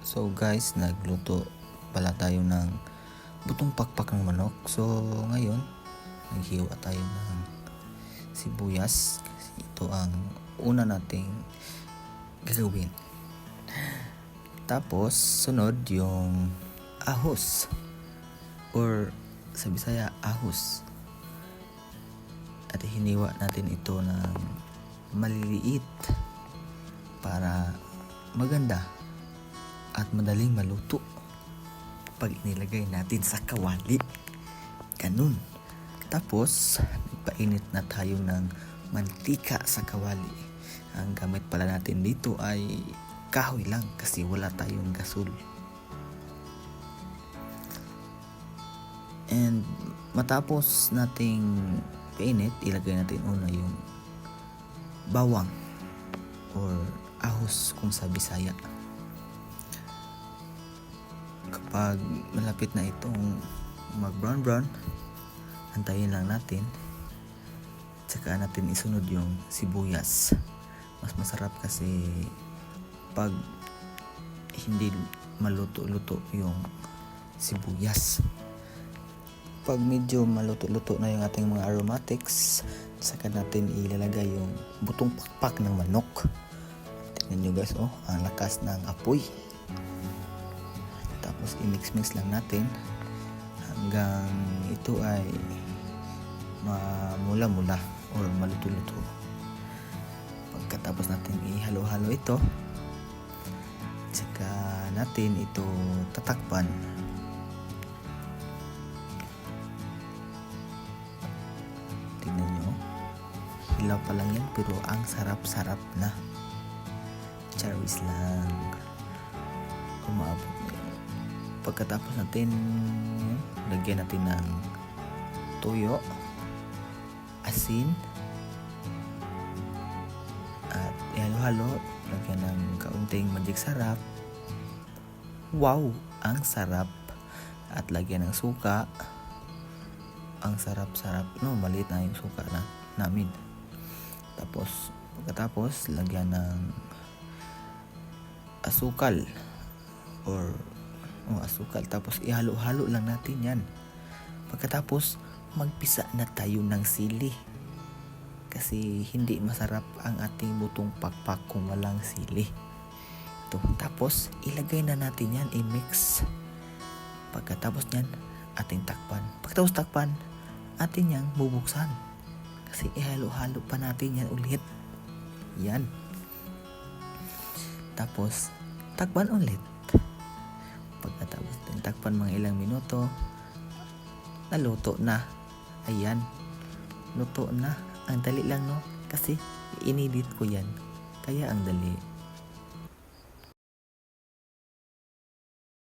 So guys, nagluto pala tayo ng butong pakpak ng manok. So ngayon, naghiwa tayo ng sibuyas. Kasi ito ang una nating gagawin. Tapos sunod yung ahos or sa Bisaya ahos. At hiniwa natin ito ng maliliit para maganda at madaling maluto pag inilagay natin sa kawali. Ganun. Tapos nagpainit na tayo ng mantika sa kawali. Ang gamit pala natin dito ay kahoy lang kasi wala tayong gasol. And matapos nating painit, ilagay natin una yung bawang or ahos kung sa Bisaya. Kapag malapit na itong mag brown, antayin lang natin. Tsaka natin isunod yung sibuyas. Mas masarap kasi pag hindi maluto-luto yung sibuyas. Pag medyo maluto-luto na yung ating mga aromatics, saka natin ilalagay yung butong pakpak ng manok. Tingnan nyo guys, ang lakas ng apoy. Tapos i-mix-mix lang natin hanggang ito ay mamula-mula or maluto-luto. Pagkatapos natin ihalo-halo ito, tsaka natin ito tatakpan. Tingnan nyo, hilaw pa lang yan pero ang sarap-sarap na. Charis lang, umaabot na yun. Pagkatapos natin lagyan natin ng tuyo, asin, at ihalo-halo. Lagyan ng kaunting magic sarap. Wow, ang sarap. At lagyan ng suka. Ang sarap-sarap. Maliit na yung suka namin. Tapos pagkatapos lagyan ng asukal or asukal. Tapos ihalo-halo lang natin yan. Pagkatapos magpisa na tayo ng sili. Kasi hindi masarap ang ating butong pakpak kung walang sili. Tapos ilagay na natin yan, i-mix. Pagkatapos nyan, ating takpan. Pagkatapos takpan, atin yang bubuksan. Kasi ihalo-halo pa natin yan ulit. Yan. Tapos takpan ulit. Pagkatapos din takpan mga ilang minuto, naluto na. Ayan, luto na. Ang dali lang, no? Kasi inedit ko yan, kaya ang dali.